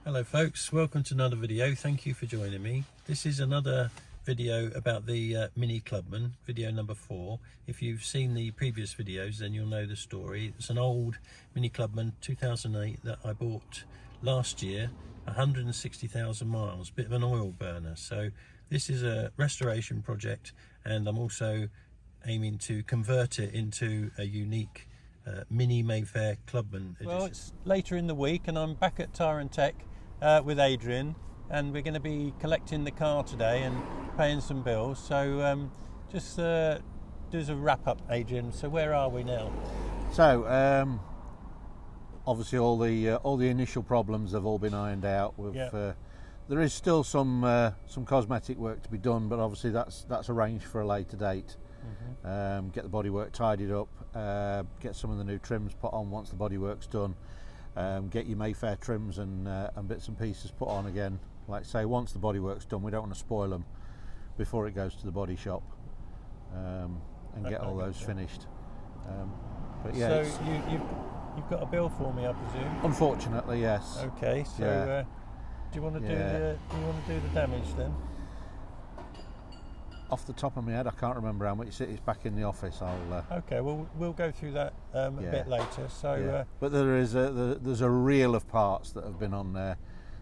Hello folks, welcome to another video. Thank you for joining me. This is another video about the Mini Clubman, video number 4. If you've seen the previous videos then you'll know the story. It's an old Mini Clubman 2008 that I bought last year, 160,000 miles, bit of an oil burner. So this is a restoration project and I'm also aiming to convert it into a unique mini Mayfair Clubman edition. Well, it's later in the week and I'm back at Tire and Tech with Adrian, and we're going to be collecting the car today and paying some bills. So just do as a wrap up, Adrian. So where are we now? So obviously all the initial problems have all been ironed out. There is still some cosmetic work to be done, but obviously that's arranged for a later date. Get the bodywork tidied up, get some of the new trims put on once the bodywork's done, get your Mayfair trims and bits and pieces put on again. Like I say, once the bodywork's done, we don't want to spoil them before it goes to the body shop, and get all those finished. But yeah. So you've got a bill for me, I presume? Unfortunately, yes. Okay. So Yeah. do you want to do the damage then? Off the top of my head, I can't remember how much. It's back in the office. Okay, well we'll go through that a bit later. So, but there's a reel of parts that have been on there.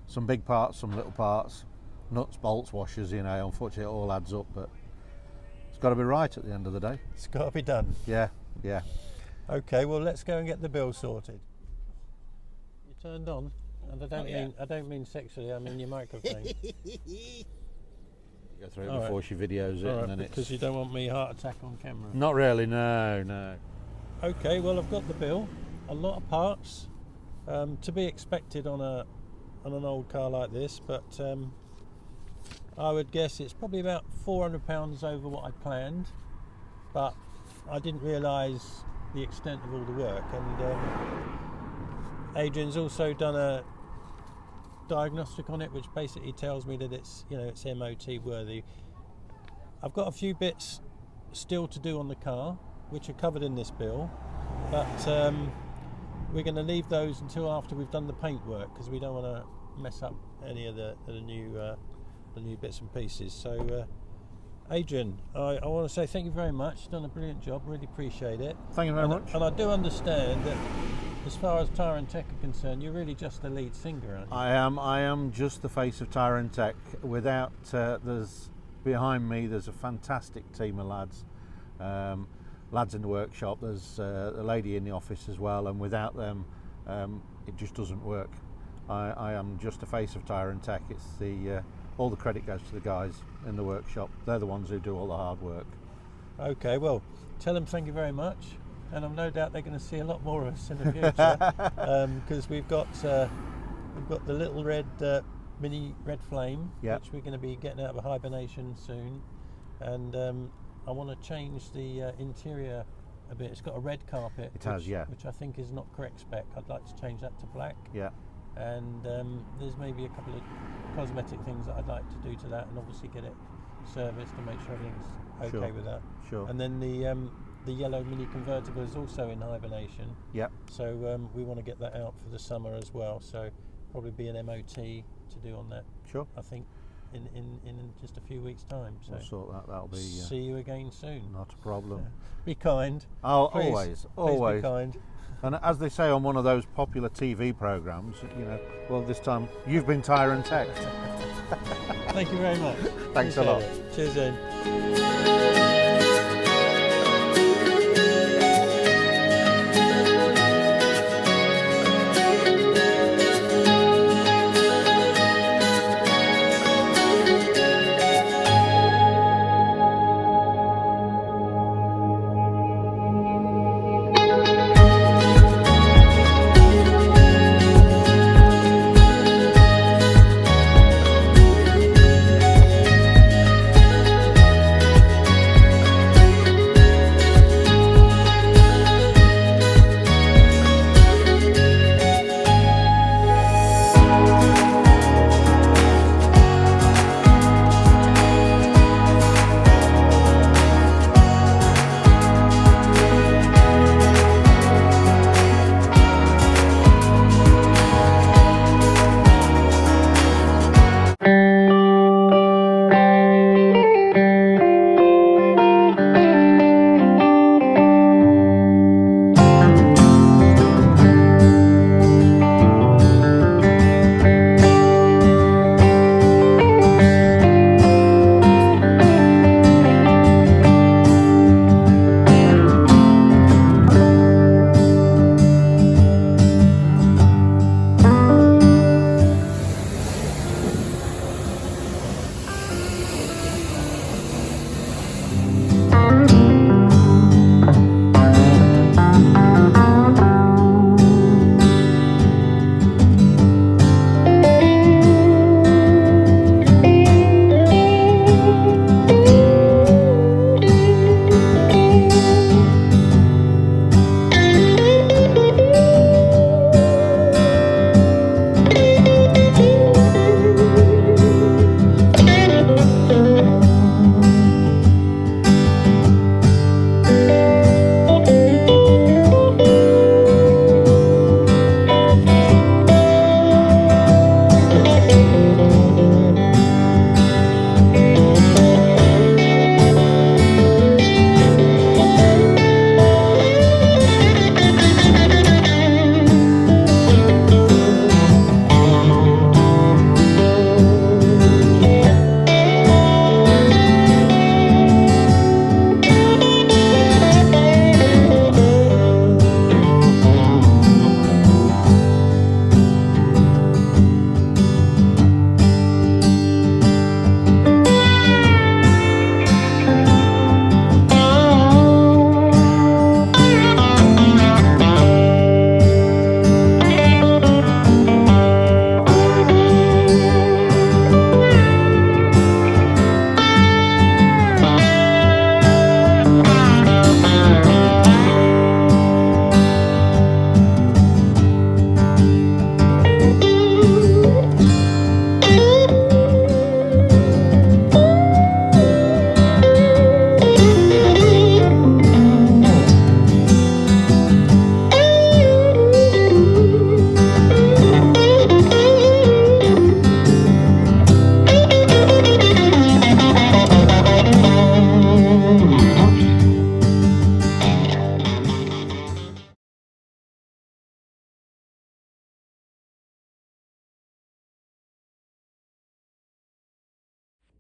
Some big parts, some little parts, nuts, bolts, washers. You know, unfortunately, it all adds up. But it's got to be right at the end of the day. It's got to be done. Yeah. Okay, well let's go and get the bill sorted. You turned on, and I don't mean sexually. I mean your microphone. Go through it before she videos it, and then because you don't want me heart attack on camera. Not really, no. Okay, well I've got the bill. A lot of parts, to be expected on an old car like this, but I would guess it's probably about £400 over what I planned. But I didn't realise the extent of all the work, and Adrian's also done a diagnostic on it, which basically tells me that it's MOT worthy. I've got a few bits still to do on the car which are covered in this bill, but we're going to leave those until after we've done the paint work, because we don't want to mess up any of the new bits and pieces. So Adrian, I want to say thank you very much. You've done a brilliant job, really appreciate it. Thank you very much. And I do understand that as far as Tire and Tech are concerned, you're really just the lead singer, aren't you? I am just the face of Tire and Tech. Without behind me there's a fantastic team of lads, lads in the workshop. There's a lady in the office as well, and without them it just doesn't work. I am just the face of Tire and Tech. It's all the credit goes to the guys in the workshop. They're the ones who do all the hard work. Okay, well tell them thank you very much. And I've no doubt they're going to see a lot more of us in the future, because we've got the little red mini red flame, which we're going to be getting out of hibernation soon, and I want to change the interior a bit. It's got a red carpet. It has, yeah. Which I think is not correct spec. I'd like to change that to black. Yeah. And there's maybe a couple of cosmetic things that I'd like to do to that, and obviously get it serviced to make sure everything's okay with that. Sure. And then the yellow mini convertible is also in hibernation. Yep. So we want to get that out for the summer as well. So probably be an MOT to do on that. Sure. I think in just a few weeks' time. So we'll sort that. That'll be. See you again soon. Not a problem. Be kind. Oh, please, always. Be kind. And as they say on one of those popular TV programs, well, this time you've been Tire and Tech. Thank you very much. Thanks a lot. Cheers, then.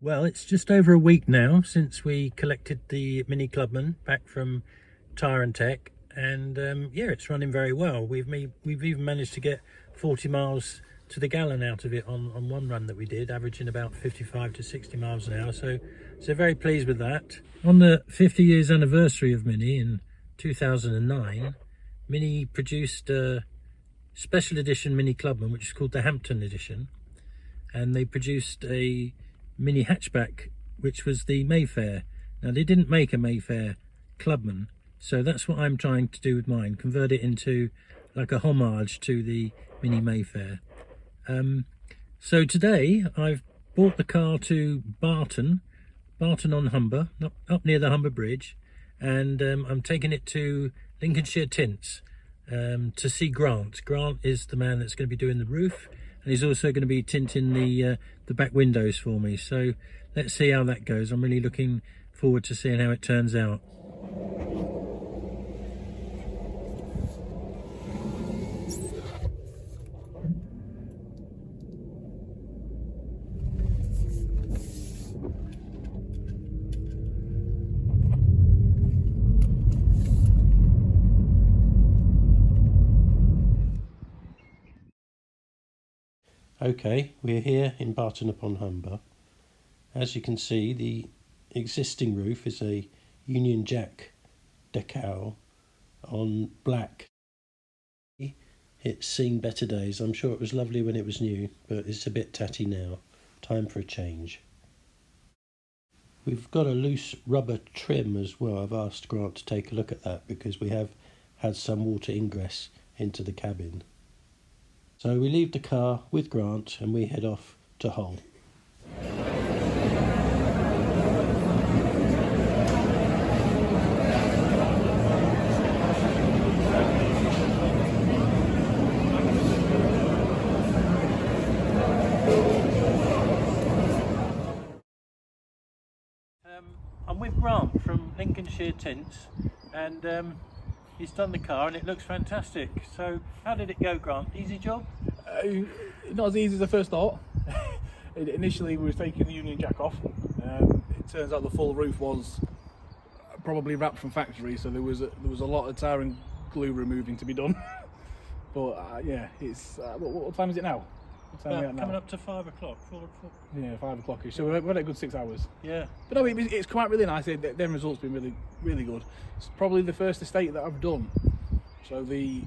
Well, it's just over a week now since we collected the Mini Clubman back from Tyre and Tech, and yeah, it's running very well. We've even managed to get 40 miles to the gallon out of it on one run that we did, averaging about 55 to 60 miles an hour. So very pleased with that. On the 50 years anniversary of Mini in 2009, Mini produced a special edition Mini Clubman, which is called the Hampton edition, and they produced a Mini hatchback, which was the Mayfair. Now, they didn't make a Mayfair Clubman, so that's what I'm trying to do with mine, convert it into like a homage to the Mini Mayfair. So today I've brought the car to Barton on Humber, up near the Humber Bridge, and I'm taking it to Lincolnshire Tints to see Grant. Grant is the man that's going to be doing the roof, and he's also going to be tinting the back windows for me. So let's see how that goes. I'm really looking forward to seeing how it turns out. Okay, we're here in Barton upon Humber. As you can see, the existing roof is a Union Jack decal on black. It's seen better days. I'm sure it was lovely when it was new, but it's a bit tatty now. Time for a change. We've got a loose rubber trim as well. I've asked Grant to take a look at that because we have had some water ingress into the cabin. So we leave the car with Grant and we head off to Hull. I'm with Grant from Lincolnshire Tints, and he's done the car and it looks fantastic. So how did it go, Grant? Easy job? Not as easy as I first thought. Initially we were taking the Union Jack off. It turns out the full roof was probably wrapped from factory, so there was a lot of tar and glue removing to be done. But yeah, it's what time is it now? Coming up to 5 o'clock. 4 o'clock. Yeah, 5 o'clock-ish. So we're at a good 6 hours. Yeah. But no, it's come out really nice. Them results been really good. It's probably the first estate that I've done. So the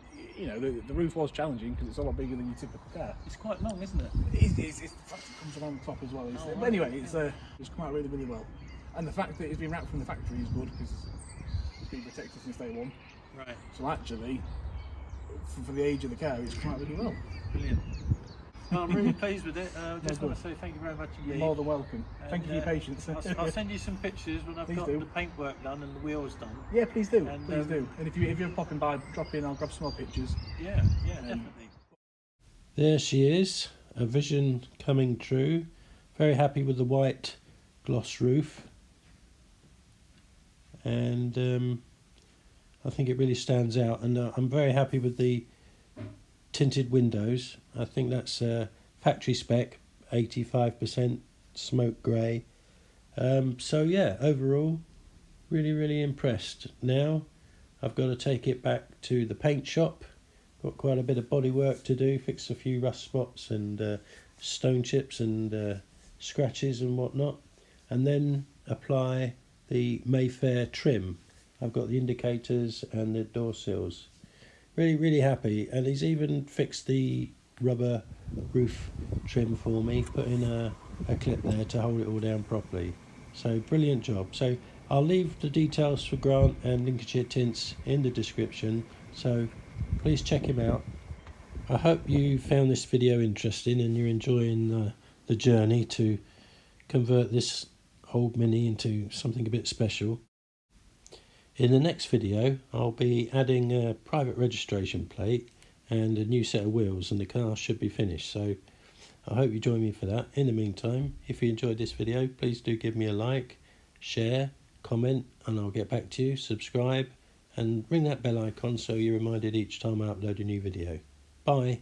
roof was challenging because it's a lot bigger than your typical car. It's quite long, isn't it? It's the fact it comes around the top as well. But anyway, it's come out really well. And the fact that it's been wrapped from the factory is good because it's been protected since day one. Right. So actually, for the age of the car, it's come out really well. Brilliant. Well, I'm really pleased with it. I just want to say thank you very much indeed. You're more than welcome. And, thank you for your patience. I'll send you some pictures when I've got the paintwork done and the wheels done. Yeah, please do. And, please do. And if you're popping by, drop in. I'll grab some more pictures. Yeah, definitely. There she is, a vision coming true. Very happy with the white gloss roof, and I think it really stands out. And I'm very happy with the tinted windows. I think that's factory spec, 85% smoke grey. So yeah, overall, really impressed. Now I've got to take it back to the paint shop. Got quite a bit of body work to do, fix a few rust spots and stone chips and scratches and whatnot, and then apply the Mayfair trim. I've got the indicators and the door sills. Really happy, and he's even fixed the rubber roof trim for me, put in a clip there to hold it all down properly. So brilliant job. So I'll leave the details for Grant and Lincolnshire Tints in the description, so please check him out. I hope you found this video interesting and you're enjoying the journey to convert this old Mini into something a bit special. In the next video, I'll be adding a private registration plate and a new set of wheels, and the car should be finished. So I hope you join me for that. In the meantime, if you enjoyed this video, please do give me a like, share, comment, and I'll get back to you. Subscribe and ring that bell icon so you're reminded each time I upload a new video. Bye.